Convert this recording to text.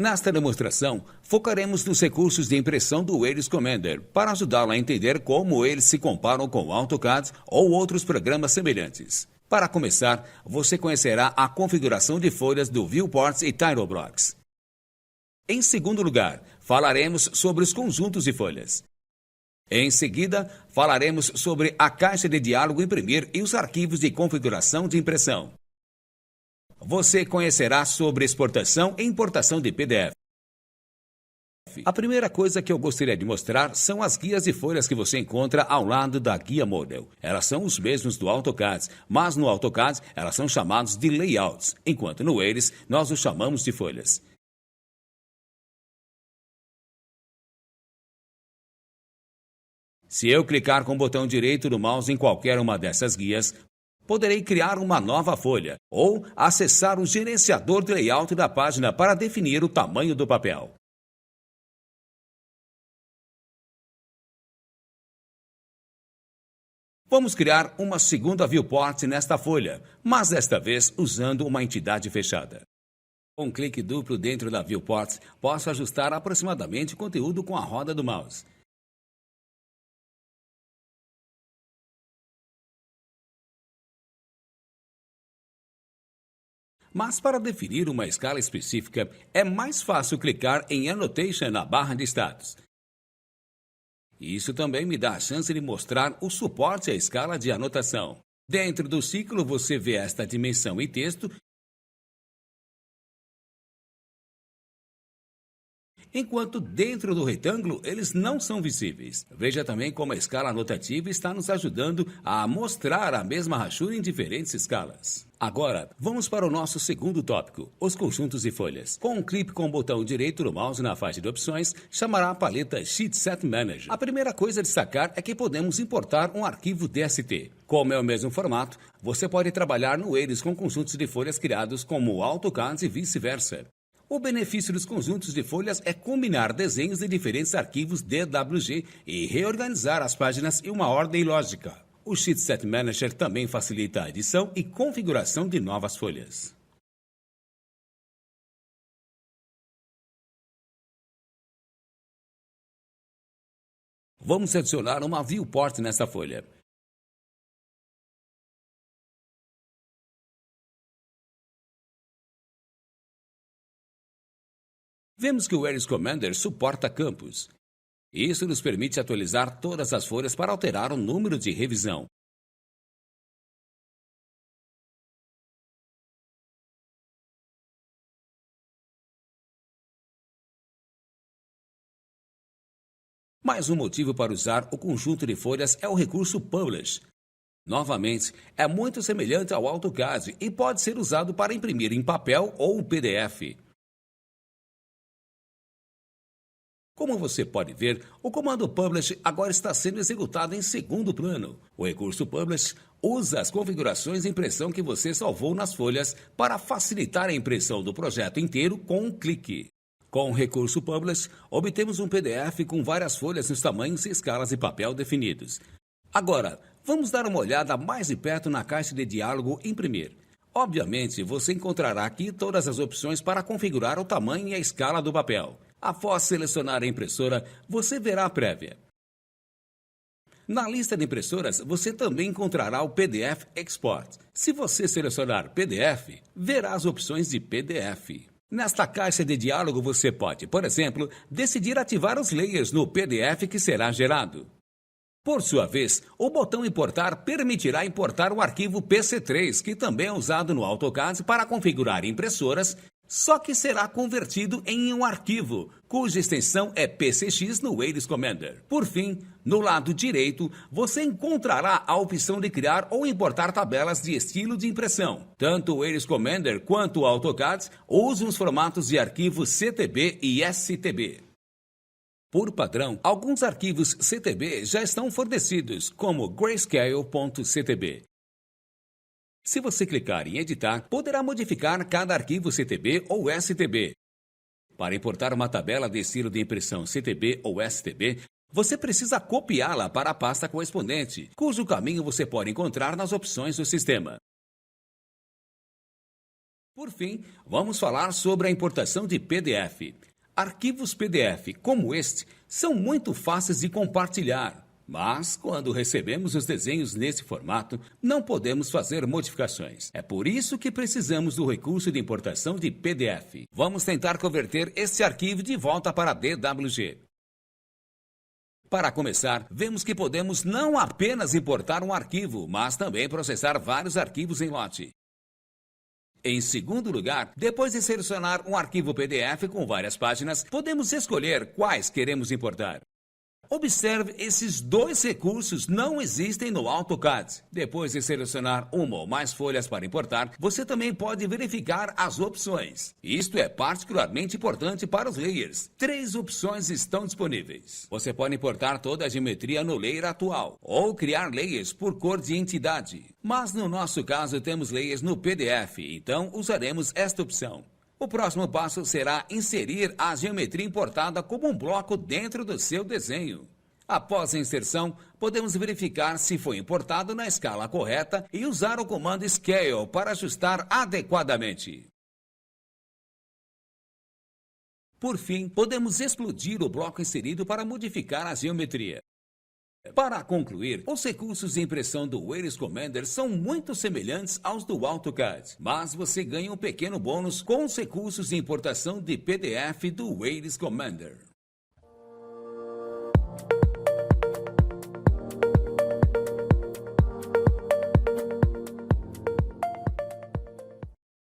Nesta demonstração, focaremos nos recursos de impressão do Ares Commander para ajudá-lo a entender como eles se comparam com o AutoCAD ou outros programas semelhantes. Para começar, você conhecerá a configuração de folhas do Viewports e Title Blocks. Em segundo lugar, falaremos sobre os conjuntos de folhas. Em seguida, falaremos sobre a caixa de diálogo imprimir e os arquivos de configuração de impressão. Você conhecerá sobre exportação e importação de PDF. A primeira coisa que eu gostaria de mostrar são as guias de folhas que você encontra ao lado da guia Model. Elas são os mesmos do AutoCAD, mas no AutoCAD elas são chamadas de layouts, enquanto no Ares nós os chamamos de folhas. Se eu clicar com o botão direito do mouse em qualquer uma dessas guias, poderei criar uma nova folha ou acessar o gerenciador de layout da página para definir o tamanho do papel. Vamos criar uma segunda viewport nesta folha, mas desta vez usando uma entidade fechada. Com um clique duplo dentro da viewport, posso ajustar aproximadamente o conteúdo com a roda do mouse. Mas para definir uma escala específica, é mais fácil clicar em Annotation na barra de status. Isso também me dá a chance de mostrar o suporte à escala de anotação. Dentro do ciclo você vê esta dimensão e texto, enquanto dentro do retângulo eles não são visíveis. Veja também como a escala anotativa está nos ajudando a mostrar a mesma rachura em diferentes escalas. Agora, vamos para o nosso segundo tópico, os conjuntos de folhas. Com um clique com o botão direito do mouse na faixa de opções, chamará a paleta Sheet Set Manager. A primeira coisa a destacar é que podemos importar um arquivo DST. Como é o mesmo formato, você pode trabalhar no Ares com conjuntos de folhas criados como o AutoCAD e vice-versa. O benefício dos conjuntos de folhas é combinar desenhos de diferentes arquivos DWG e reorganizar as páginas em uma ordem lógica. O Sheet Set Manager também facilita a edição e configuração de novas folhas. Vamos adicionar uma viewport nesta folha. Vemos que o Ares Commander suporta campos. Isso nos permite atualizar todas as folhas para alterar o número de revisão. Mais um motivo para usar o conjunto de folhas é o recurso Publish. Novamente, é muito semelhante ao AutoCAD e pode ser usado para imprimir em papel ou PDF. Como você pode ver, o comando Publish agora está sendo executado em segundo plano. O recurso Publish usa as configurações de impressão que você salvou nas folhas para facilitar a impressão do projeto inteiro com um clique. Com o recurso Publish, obtemos um PDF com várias folhas nos tamanhos e escalas de papel definidos. Agora, vamos dar uma olhada mais de perto na caixa de diálogo Imprimir. Obviamente, você encontrará aqui todas as opções para configurar o tamanho e a escala do papel. Após selecionar a impressora, você verá a prévia. Na lista de impressoras, você também encontrará o PDF Export. Se você selecionar PDF, verá as opções de PDF. Nesta caixa de diálogo, você pode, por exemplo, decidir ativar os layers no PDF que será gerado. Por sua vez, o botão Importar permitirá importar o arquivo PC3, que também é usado no AutoCAD para configurar impressoras, só que será convertido em um arquivo, cuja extensão é PCX no Ares Commander. Por fim, no lado direito, você encontrará a opção de criar ou importar tabelas de estilo de impressão. Tanto o Ares Commander quanto o AutoCAD usam os formatos de arquivos CTB e STB. Por padrão, alguns arquivos CTB já estão fornecidos, como grayscale.ctb. Se você clicar em editar, poderá modificar cada arquivo CTB ou STB. Para importar uma tabela de estilo de impressão CTB ou STB, você precisa copiá-la para a pasta correspondente, cujo caminho você pode encontrar nas opções do sistema. Por fim, vamos falar sobre a importação de PDF. Arquivos PDF como este são muito fáceis de compartilhar, mas quando recebemos os desenhos nesse formato, não podemos fazer modificações. É por isso que precisamos do recurso de importação de PDF. Vamos tentar converter este arquivo de volta para DWG. Para começar, vemos que podemos não apenas importar um arquivo, mas também processar vários arquivos em lote. Em segundo lugar, depois de selecionar um arquivo PDF com várias páginas, podemos escolher quais queremos importar. Observe, esses dois recursos não existem no AutoCAD. Depois de selecionar uma ou mais folhas para importar, você também pode verificar as opções. Isto é particularmente importante para os layers. 3 opções estão disponíveis. Você pode importar toda a geometria no layer atual, ou criar layers por cor de entidade. Mas no nosso caso temos layers no PDF, então usaremos esta opção. O próximo passo será inserir a geometria importada como um bloco dentro do seu desenho. Após a inserção, podemos verificar se foi importado na escala correta e usar o comando Scale para ajustar adequadamente. Por fim, podemos explodir o bloco inserido para modificar a geometria. Para concluir, os recursos de impressão do Wales Commander são muito semelhantes aos do AutoCAD, mas você ganha um pequeno bônus com os recursos de importação de PDF do Wales Commander.